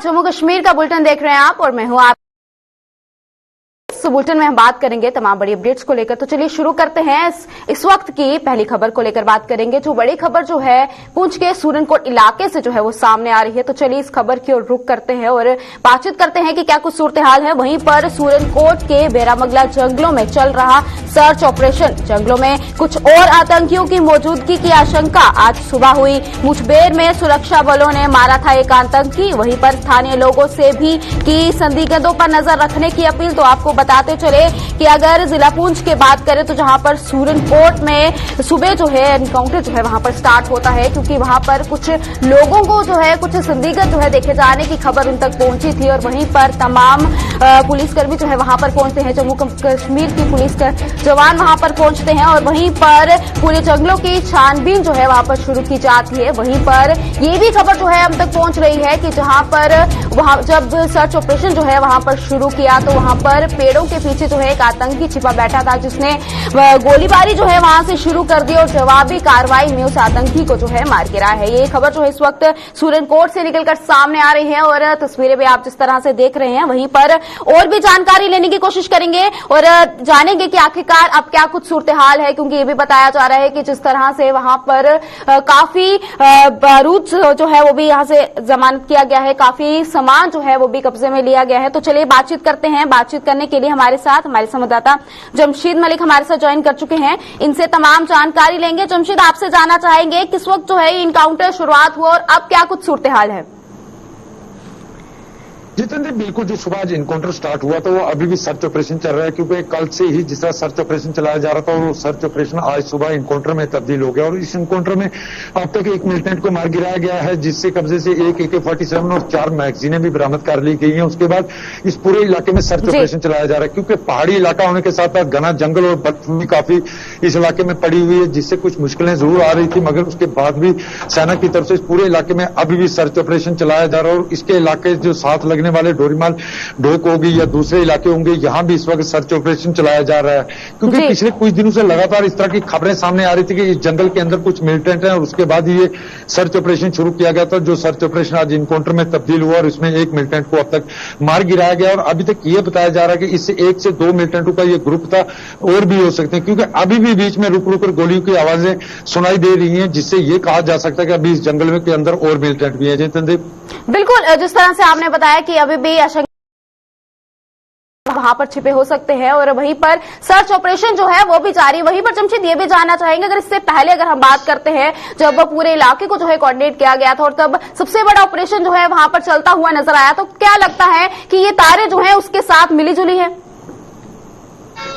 जम्मू कश्मीर का बुलेटिन देख रहे हैं आप और मैं हूं आप। इस बुलेटिन में हम बात करेंगे तमाम बड़ी अपडेट्स को लेकर। तो चलिए शुरू करते हैं। इस वक्त की पहली खबर को लेकर बात करेंगे। जो बड़ी खबर जो है पुंछ के सूरनकोट इलाके से जो है वो सामने आ रही है। तो चलिए इस खबर की ओर रुख करते हैं और बातचीत करते हैं कि क्या कुछ सूरत हाल है। वहीं पर सूरनकोट के बेरामंगला जंगलों में चल रहा सर्च ऑपरेशन, जंगलों में कुछ और आतंकियों की मौजूदगी की आशंका। आज सुबह हुई मुठभेड़ में सुरक्षा बलों ने मारा था एक आतंकी। वहीं पर स्थानीय लोगों से भी की संदिग्धों पर नजर रखने की अपील। तो आपको बताते चले कि अगर जिला पुंछ की बात करें तो जहां पर सूरनकोट में सुबह जो है एनकाउंटर जो है वहां पर स्टार्ट होता है, क्योंकि वहां पर कुछ लोगों को जो है कुछ संदिग्ध जो है देखे जाने की खबर उन तक पहुंची थी। और वहीं पर तमाम पुलिसकर्मी जो है वहां पर पहुंचते हैं। जम्मू कश्मीर की पुलिस जवान वहां पर पहुंचते हैं और वहीं पर पूरे जंगलों की छानबीन जो है वहां पर शुरू की जाती है। वहीं पर ये भी खबर जो है हम तक पहुंच रही है कि जहां पर वहां जब सर्च ऑपरेशन जो है वहां पर शुरू किया तो वहां पर पेड़ों के पीछे जो है एक आतंकी छिपा बैठा था, जिसने गोलीबारी जो है वहां से शुरू कर दी और जवाबी कार्रवाई में उस आतंकी को जो है मार गिराया है। ये खबर जो है इस वक्त सूरनकोट से निकलकर सामने आ रही है और तस्वीरें भी आप जिस तरह से देख रहे हैं। वहीं पर और भी जानकारी लेने की कोशिश करेंगे और जानेंगे कि आखिरकार अब क्या कुछ सूरत हाल है, क्योंकि ये भी बताया जा रहा है कि जिस तरह से वहां पर काफी बारूद जो है वो भी यहां से जमानत किया गया है, काफी सामान जो है वो भी कब्जे में लिया गया है। तो चलिए बातचीत करते हैं। बातचीत करने के लिए हमारे साथ हमारे संवाददाता जमशेद मलिक हमारे साथ ज्वाइन कर चुके हैं। इनसे तमाम जानकारी लेंगे। जमशेद, आपसे जानना चाहेंगे किस वक्त जो है ये इनकाउंटर शुरुआत हुआ और अब क्या कुछ सूरत हाल है? जितेंद्र, बिल्कुल जो सुबह आज इनकाउंटर स्टार्ट हुआ तो वो अभी भी सर्च ऑपरेशन चल रहा है, क्योंकि कल से ही जिस तरह सर्च ऑपरेशन चलाया जा रहा था वो सर्च ऑपरेशन आज सुबह इनकाउंटर में तब्दील हो गया। और इस इनकाउंटर में अब तक एक मिलिटेंट को मार गिराया गया है, जिससे कब्जे से एक AK-47 और 4 मैगजीनें भी बरामद कर ली गई हैं। उसके बाद इस पूरे इलाके में सर्च ऑपरेशन चलाया जा रहा है, क्योंकि पहाड़ी इलाका होने के साथ साथ घना जंगल और बर्फ भी काफी इस इलाके में पड़ी हुई है, जिससे कुछ मुश्किलें जरूर आ रही थी, मगर उसके बाद भी सेना की तरफ से इस पूरे इलाके में अभी भी सर्च ऑपरेशन चलाया जा रहा है। और इसके इलाके जो साथ लगने वाले डोरीमाल ढोक होगी या दूसरे इलाके होंगे, यहां भी इस वक्त सर्च ऑपरेशन चलाया जा रहा है, क्योंकि पिछले कुछ दिनों से लगातार इस तरह की खबरें सामने आ रही थी कि इस जंगल के अंदर कुछ मिलिटेंट हैं। और उसके बाद ही ये सर्च ऑपरेशन शुरू किया गया था, जो सर्च ऑपरेशन आज इनकाउंटर में तब्दील हुआ और इसमें एक मिलिटेंट को अब तक मार गिराया गया। और अभी तक ये बताया जा रहा है कि इससे 1 से 2 मिलिटेंटों का ये ग्रुप था, और भी हो सकते हैं, क्योंकि अभी भी बीच में रुक रुक कर गोलियों की आवाजें सुनाई दे रही हैं, जिससे ये कहा जा सकता है कि अभी इस जंगल में के अंदर और मिलिटेंट भी है। जितेंद्र, बिल्कुल जिस तरह से आपने बताया कि अभी भी वहां पर छिपे हो सकते हैं और वहीं पर सर्च ऑपरेशन जो है वो भी जारी। वहीं पर जमशेद ये भी जानना चाहेंगे, अगर इससे पहले अगर हम बात करते हैं जब पूरे इलाके को जो है कोऑर्डिनेट किया गया था और तब सबसे बड़ा ऑपरेशन जो है वहां पर चलता हुआ नजर आया, तो क्या लगता है कि ये तारे जो है उसके साथ मिली जुली है?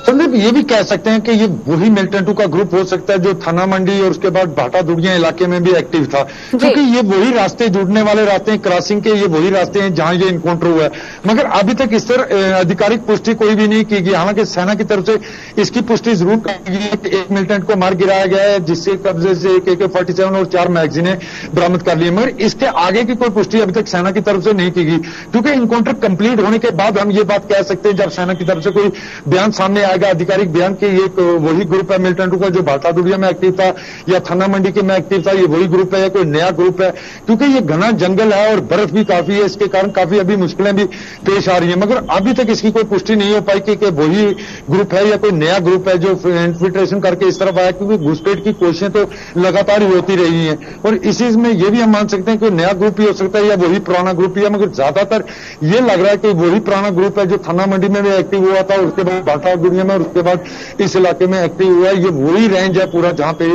संदीप, ये भी कह सकते हैं कि ये वही मिलिटेंटों का ग्रुप हो सकता है जो थाना मंडी और उसके बाद भाटा दुड़िया इलाके में भी एक्टिव था, क्योंकि ये वही रास्ते जुड़ने वाले रास्ते हैं, क्रॉसिंग के ये वही रास्ते हैं जहां ये इनकाउंटर हुआ है। मगर अभी तक इस तरह आधिकारिक पुष्टि कोई भी नहीं की गई। हालांकि सेना की तरफ से इसकी पुष्टि जरूर की गई है कि एक मिलिटेंट को मार गिराया गया है, जिससे कब्जे से एक AK-47 और 4 मैगजीनें बरामद कर ली, मगर इसके आगे की कोई पुष्टि अभी तक सेना की तरफ से नहीं की गई। क्योंकि इनकाउंटर कंप्लीट होने के बाद हम ये बात कह सकते हैं, जब सेना की तरफ से कोई बयान सामने आएगा, आधिकारिक बयान के ये वही ग्रुप है मिलिटेंटों का जो भाटा दुड़िया में एक्टिव था या थाना मंडी के में एक्टिव था, ये वही ग्रुप है या कोई नया ग्रुप है, क्योंकि ये घना जंगल है और बर्फ भी काफी है, इसके कारण काफी अभी मुश्किलें भी पेश आ रही हैं। मगर अभी तक इसकी कोई पुष्टि नहीं हो पाई कि वही ग्रुप है या कोई नया ग्रुप है जो इन्फिल्ट्रेशन करके इस तरफ आया, क्योंकि घुसपैठ की कोशिशें तो लगातार ही होती रही हैं। और इस चीज में ये भी हम मान सकते हैं कि नया ग्रुप ही हो सकता है या वही पुराना ग्रुप ही है, मगर ज्यादातर ये लग रहा है कि वही पुराना ग्रुप है जो थाना मंडी में भी एक्टिव हुआ था, उसके बाद भाटा दुड़िया में और उसके बाद इस इलाके में एक्टिव हुआ है। ये वही रेंज है पूरा जहां पे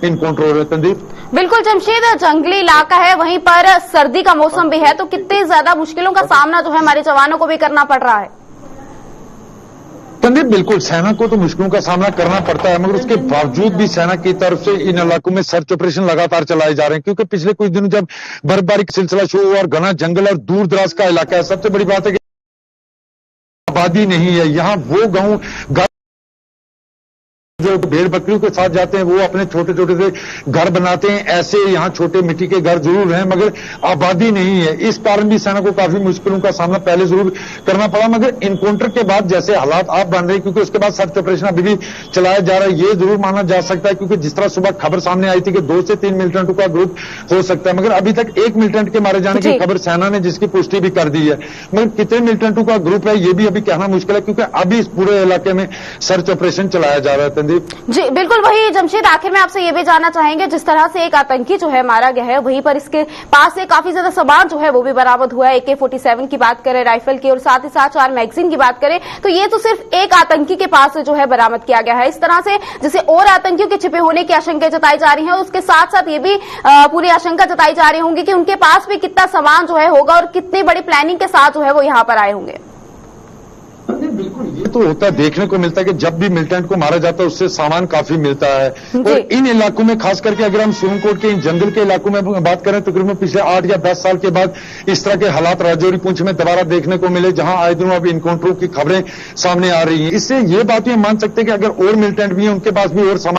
इनकाउंटर हो रहा है। तंदीप, बिल्कुल जमशेद, जंगली इलाका है, वहीं पर सर्दी का मौसम भी है, तो कितनी ज्यादा मुश्किलों का सामना जो है हमारे जवानों को भी करना पड़ रहा है? संदीप, बिल्कुल सेना को तो मुश्किलों का सामना करना पड़ता है, मगर उसके बावजूद भी सेना की तरफ से इन इलाकों में सर्च ऑपरेशन लगातार चलाए जा रहे हैं, क्योंकि पिछले कुछ दिनों जब बर्फबारी का सिलसिला शुरू हुआ और घना जंगल और दूर दराज का इलाका है, सबसे बड़ी बात है कि आबादी नहीं है यहाँ, वो गांव जो भेड़ बकरियों के साथ जाते हैं वो अपने छोटे छोटे से घर बनाते हैं। ऐसे यहाँ छोटे मिट्टी के घर जरूर हैं मगर आबादी नहीं है। इस कारण भी सेना को काफी मुश्किलों का सामना पहले जरूर करना पड़ा, मगर इनकाउंटर के बाद जैसे हालात आप बन रहे, क्योंकि उसके बाद सर्च ऑपरेशन अभी भी चलाया जा रहा है, ये जरूर माना जा सकता है। क्योंकि जिस तरह सुबह खबर सामने आई थी कि 2 से 3 मिलिटेंटों का ग्रुप हो सकता है, मगर अभी तक 1 मिलिटेंट के मारे जाने की खबर सेना ने जिसकी पुष्टि भी कर दी है, मगर कितने मिलिटेंटों का ग्रुप है ये भी अभी कहना मुश्किल है, क्योंकि अभी इस पूरे इलाके में सर्च ऑपरेशन चलाया जा रहा है। जी बिल्कुल, वही जमशेद, आखिर में आपसे ये भी जानना चाहेंगे, जिस तरह से एक आतंकी जो है मारा गया है, वहीं पर इसके पास से काफी ज्यादा सामान जो है वो भी बरामद हुआ है। AK-47 की बात करें, राइफल की, और साथ ही साथ 4 मैगजीन की बात करें, तो ये तो सिर्फ एक आतंकी के पास से जो है बरामद किया गया है। इस तरह से जैसे और आतंकियों के छिपे होने की आशंका जताई जा रही है, उसके साथ साथ ये भी पूरी आशंका जताई जा रही होंगी कि उनके पास भी कितना सामान जो है होगा और कितनी बड़ी प्लानिंग के साथ जो है वो यहाँ पर आए होंगे। बिल्कुल, ये तो होता है, देखने को मिलता है कि जब भी मिलिटेंट को मारा जाता है उससे सामान काफी मिलता है। और इन इलाकों में खास करके अगर हम सोनकोट के इन जंगल के इलाकों में बात करें तो तकरीबन पिछले 8 या 10 साल के बाद इस तरह के हालात राजौरी पुंछ में दोबारा देखने को मिले, जहां आए दिनों अब इनकाउंटरों की खबरें सामने आ रही हैं। इससे ये बात ये मान सकते हैं कि अगर और मिलिटेंट भी है उनके पास भी और सामान,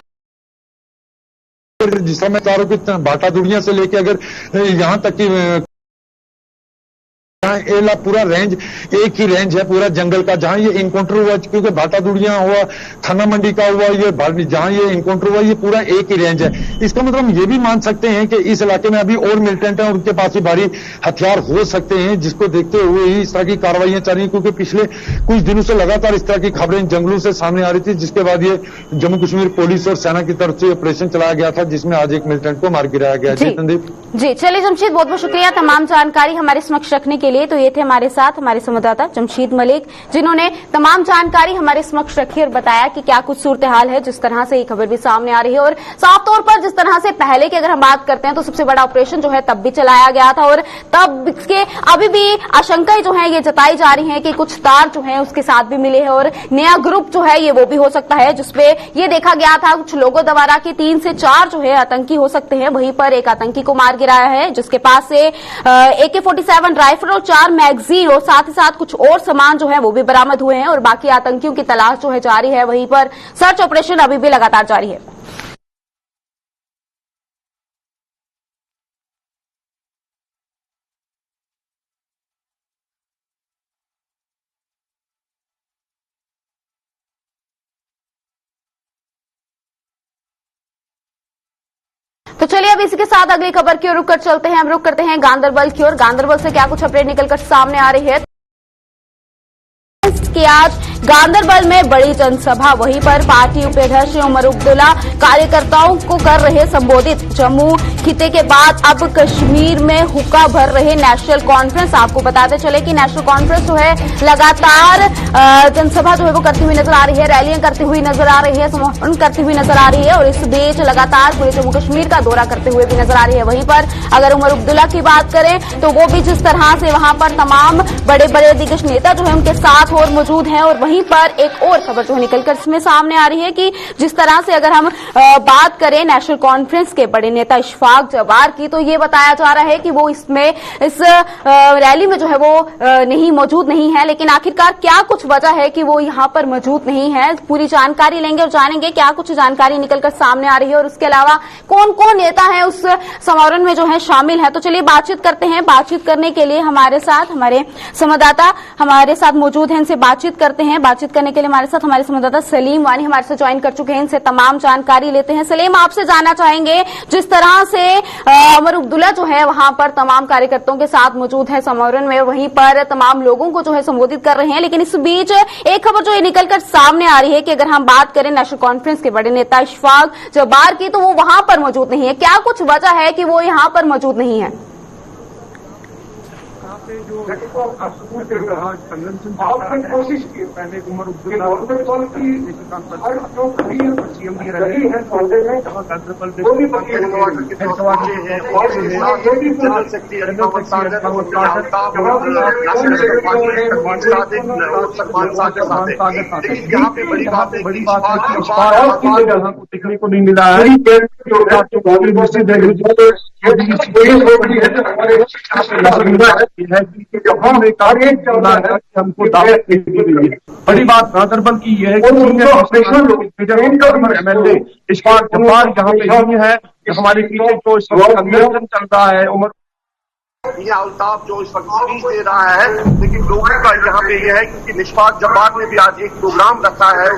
जिस समय चारों की भाटा दुनिया से लेके अगर यहां तक की पूरा रेंज एक ही रेंज है पूरा जंगल का, जहां ये इनकाउंटर हुआ, क्योंकि भाटा दुड़िया हुआ, थाना मंडी का हुआ, ये जहां ये इनकाउंटर हुआ, ये पूरा एक ही रेंज है। इसका मतलब हम ये भी मान सकते हैं कि इस इलाके में अभी और मिलिटेंट हैं, उनके पास भी भारी हथियार हो सकते हैं, जिसको देखते हुए ही इस तरह की कार्रवाइयां चल रही हैं। क्योंकि पिछले कुछ दिनों से लगातार इस तरह की खबरें जंगलों से सामने आ रही थी, जिसके बाद ये जम्मू कश्मीर पुलिस और सेना की तरफ से ऑपरेशन चलाया गया था, जिसमें आज एक मिलिटेंट को मार गिराया गया। जी संदीप। जी चलिए जमशेद, बहुत बहुत शुक्रिया तमाम जानकारी हमारे समक्ष रखने के लिए। तो ये थे हमारे साथ हमारे संवाददाता जमशेद मलिक, जिन्होंने तमाम जानकारी हमारे समक्ष रखी और बताया कि क्या कुछ सूरत हाल है, जिस तरह से ये खबर भी सामने आ रही है। और साफ तौर पर जिस तरह से पहले की अगर हम बात करते हैं तो सबसे बड़ा ऑपरेशन जो है तब भी चलाया गया था, और तब इसके अभी भी आशंकाएं जो है ये जताई जा रही है कि कुछ तार जो है उसके साथ भी मिले हैं, और नया ग्रुप जो है ये वो भी हो सकता है, जिसपे ये देखा गया था कुछ लोगों द्वारा कि 3 से 4 जो है आतंकी हो सकते हैं। वहीं पर एक आतंकी को मार गिराया है, जिसके पास से AK-47 राइफल और 4 मैगजीन और साथ ही साथ कुछ और सामान जो है वो भी बरामद हुए हैं, और बाकी आतंकियों की तलाश जो है जारी है। वहीं पर सर्च ऑपरेशन अभी भी लगातार जारी है। तो चलिए अब इसी के साथ अगली खबर की ओर रुक कर चलते हैं। हम रुक करते हैं गांधरबल की ओर। गांधरबल से क्या कुछ अपडेट निकलकर सामने आ रही है कि आज गांधरबल में बड़ी जनसभा, वहीं पर पार्टी उपाध्यक्ष उमर अब्दुल्ला कार्यकर्ताओं को कर रहे संबोधित। जम्मू खिते के बाद अब कश्मीर में हुक्का भर रहे नेशनल कॉन्फ्रेंस। आपको बताते चले कि नेशनल कॉन्फ्रेंस जो है लगातार जनसभा जो है वो करती हुई नजर आ रही है, रैलियां करती हुई नजर आ रही है, समर्थन करती हुई नजर आ रही है, और इस बीच लगातार पूरे जम्मू कश्मीर का दौरा करते हुए भी नजर आ रही है। वहीं पर अगर उमर अब्दुल्ला की बात करें तो वो भी जिस तरह से वहां पर तमाम बड़े बड़े दिग्गज नेता जो है उनके साथ और मौजूद हैं। और वहीं पर एक और खबर जो निकलकर इसमें सामने आ रही है कि जिस तरह से अगर हम बात करें नेशनल कॉन्फ्रेंस के बड़े नेता इशफाक जवार की, तो ये बताया जा रहा है कि वो इसमें इस रैली में जो है वो नहीं मौजूद नहीं है। लेकिन आखिरकार क्या कुछ वजह है कि वो यहां पर मौजूद नहीं है, पूरी जानकारी लेंगे और जानेंगे क्या कुछ जानकारी निकलकर सामने आ रही है, और उसके अलावा कौन कौन नेता है उस समारोह में जो है शामिल है। तो चलिए बातचीत करते हैं। बातचीत करने के लिए हमारे साथ हमारे संवाददाता हमारे साथ मौजूद हैं, इनसे बातचीत करते हैं। बातचीत करने के लिए हमारे साथ हमारे संवाददाता सलीम वानी हमारे साथ ज्वाइन कर चुके हैं, इनसे तमाम जानकारी लेते हैं। सलीम, आपसे जानना चाहेंगे, जिस तरह से उमर अब्दुल्ला जो है वहां पर तमाम कार्यकर्ताओं के साथ मौजूद है समारोह में, वहीं पर तमाम लोगों को जो है संबोधित कर रहे हैं, लेकिन इस बीच एक खबर जो निकलकर सामने आ रही है कि अगर हम बात करें नेशनल कॉन्फ्रेंस के बड़े नेता इशफाक जवार की, तो वो वहां पर मौजूद नहीं है। क्या कुछ वजह है कि वो यहां पर मौजूद नहीं है? कोशिश की पहले उमर अब्दुल्ला यहाँ पे बड़ी बात है, देखने को नहीं मिला है। हमको दावत दी गई है। बड़ी बात गांधरबल की यह है कि MLA इशफाक जब्बार यहाँ पे नहीं है। हमारे पीछे जो इस वक्त कन्वेंशन चल रहा है उमर ये अल्ताफ जो इस वक्त स्पीच दे रहा है, लेकिन लोगों का यहाँ पे ये है क्योंकि इशफाक जब्बार ने भी आज एक प्रोग्राम रखा है।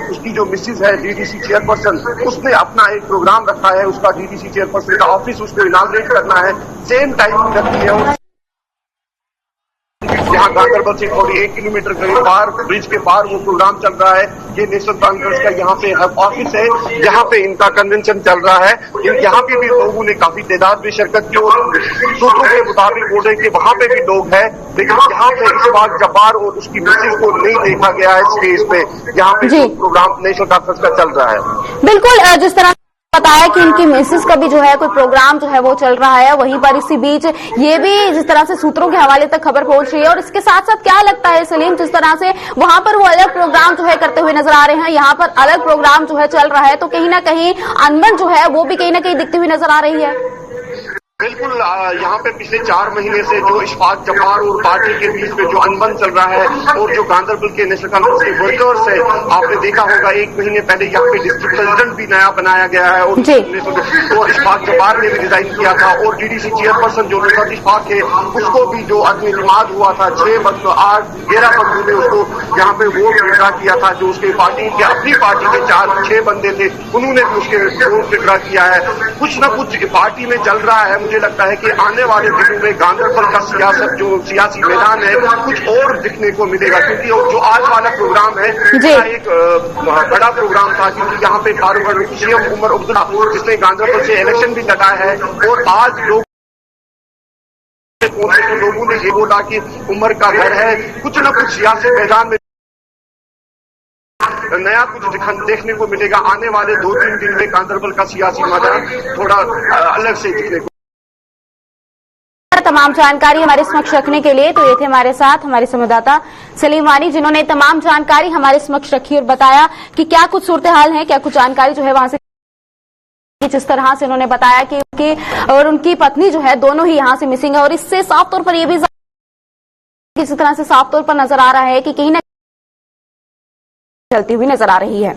उसकी जो मिसेज है डीडीसी चेयरपर्सन, उसने अपना एक प्रोग्राम रखा है। उसका डीडीसी चेयरपर्सन का ऑफिस उसको इनाग्रेट करना है, सेम टाइम करती है। यहाँ गांधरबल से थोड़ी 1 किलोमीटर करीब पार ब्रिज के पार वो प्रोग्राम चल रहा है। ये नेशनल कांफ्रेंस का यहाँ पे ऑफिस है, जहाँ पे इनका कन्वेंशन चल रहा है। यहाँ पे भी लोगों ने काफी तादाद में शिरकत की और सूत्रों के मुताबिक बोल रहे कि वहाँ पे भी लोग हैं, लेकिन यहाँ पे इशफाक जब्बार और उसकी मिसेज को नहीं देखा गया है स्टेज पे, जहाँ पे प्रोग्राम नेशनल कांफ्रेंस का चल रहा है। बिल्कुल, जिस तरह बताया कि इनकी मिसेस का भी जो है कोई प्रोग्राम जो है वो चल रहा है, वहीं पर इसी बीच ये भी जिस तरह से सूत्रों के हवाले तक खबर पहुंच रही है। और इसके साथ साथ क्या लगता है सलीम, जिस तरह से वहां पर वो अलग प्रोग्राम जो है करते हुए नजर आ रहे हैं, यहाँ पर अलग प्रोग्राम जो है चल रहा है, तो कहीं ना कहीं अनबन जो है वो भी कहीं ना कहीं दिखती हुई नजर आ रही है। बिल्कुल, यहाँ पे पिछले 4 महीने से जो इशफाक जब्बार और पार्टी के बीच में जो अनबन चल रहा है और जो गांधरबल के नेशनल कांफ्रेंस के वर्कर्स है, आपने देखा होगा 1 महीने पहले यहाँ पे डिस्ट्रिक्ट प्रेसिडेंट भी नया बनाया गया है और इशफाक जब्बार ने भी रिजाइन किया था। और डीडीसी चेयरपर्सन जो नुसरत इशफाक है, उसको भी जो आदमी इस्तेमाल हुआ था 11 बंदों ने उसको यहाँ पे वोट विड्रा किया था। जो उसके पार्टी के अपनी पार्टी के 4-6 बंदे थे, उन्होंने भी उसके वोट विड्रा किया है। कुछ न कुछ पार्टी में चल रहा है। मुझे लगता है कि आने वाले दिनों में गांधरबल का सियासी मैदान है कुछ और दिखने को मिलेगा, क्योंकि जो आज वाला प्रोग्राम है एक बड़ा प्रोग्राम था, क्योंकि यहाँ पे कारोबार सीएम उमर अब्दुल्ला जिसने गांधरबल से इलेक्शन भी लड़ा है, और आज लोग पहुंचे तो लोगों ने ये बोला कि उमर का घर है। कुछ न कुछ सियासी मैदान में नया कुछ देखने को मिलेगा। आने वाले 2-3 दिन में गांधरबल का सियासी मैदान थोड़ा अलग से दिखने को। तमाम जानकारी हमारे समक्ष रखने के लिए तो ये थे हमारे साथ हमारे संवाददाता सलीम वानी, जिन्होंने तमाम जानकारी हमारे समक्ष रखी और बताया कि क्या कुछ सूरत हाल है, क्या कुछ जानकारी जो है वहां से। जिस तरह से उन्होंने बताया कि उनकी पत्नी जो है दोनों ही यहां से मिसिंग है, और इससे साफ तौर पर यह भी इस तरह से साफ तौर पर नजर आ रहा है कि कहीं ना चलती हुई नजर आ रही है।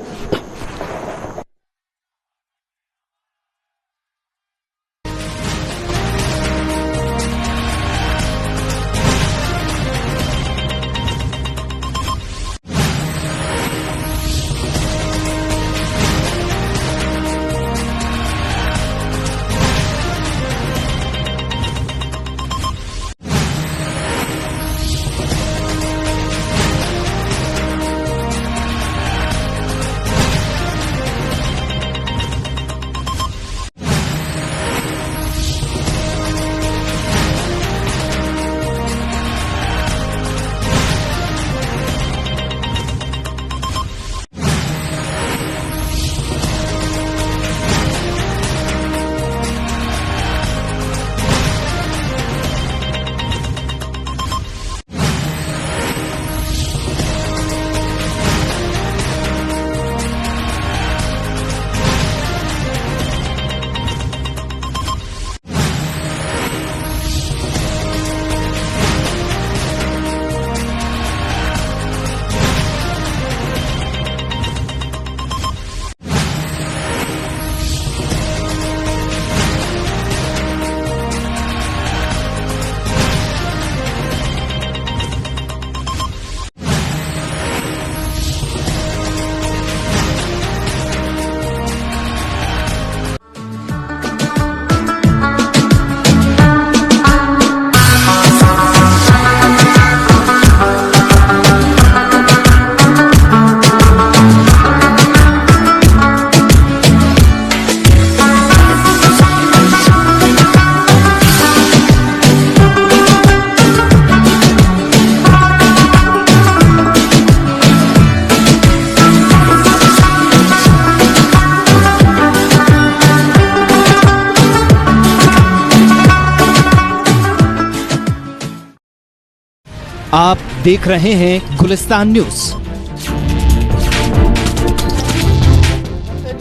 आप देख रहे हैं गुलिस्तान न्यूज।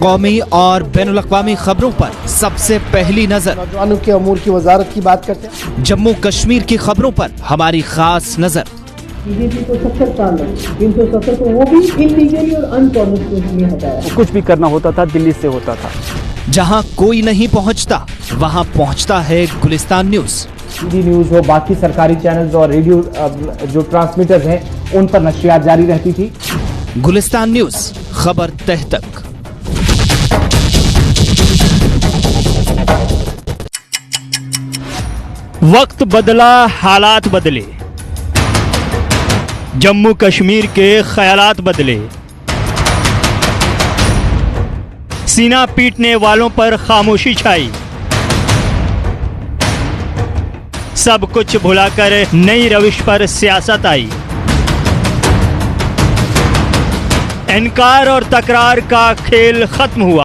कौमी और बैनुल-अक़वामी खबरों पर सबसे पहली नजर। नौजवानों के अमूर की वजारत की बात करते हैं। जम्मू कश्मीर की खबरों पर हमारी खास नजर। बीजेपी को 70 साल लगे, 370 को वो भी इलीगली और अनकॉन्स्टिट्यूशनली हटाया। कुछ भी करना होता था दिल्ली से होता था। जहां कोई नहीं पहुंचता वहां पहुंचता है गुलिस्तान न्यूज। टीवी न्यूज हो, बाकी सरकारी चैनल्स और रेडियो जो ट्रांसमीटर्स हैं उन पर नशरियात जारी रहती थी। गुलिस्तान न्यूज, खबर तह तक। वक्त बदला, हालात बदले, जम्मू कश्मीर के ख्यालात बदले, सीना पीटने वालों पर खामोशी छाई, सब कुछ भुलाकर नई रविश पर सियासत आई। इनकार और तकरार का खेल खत्म हुआ।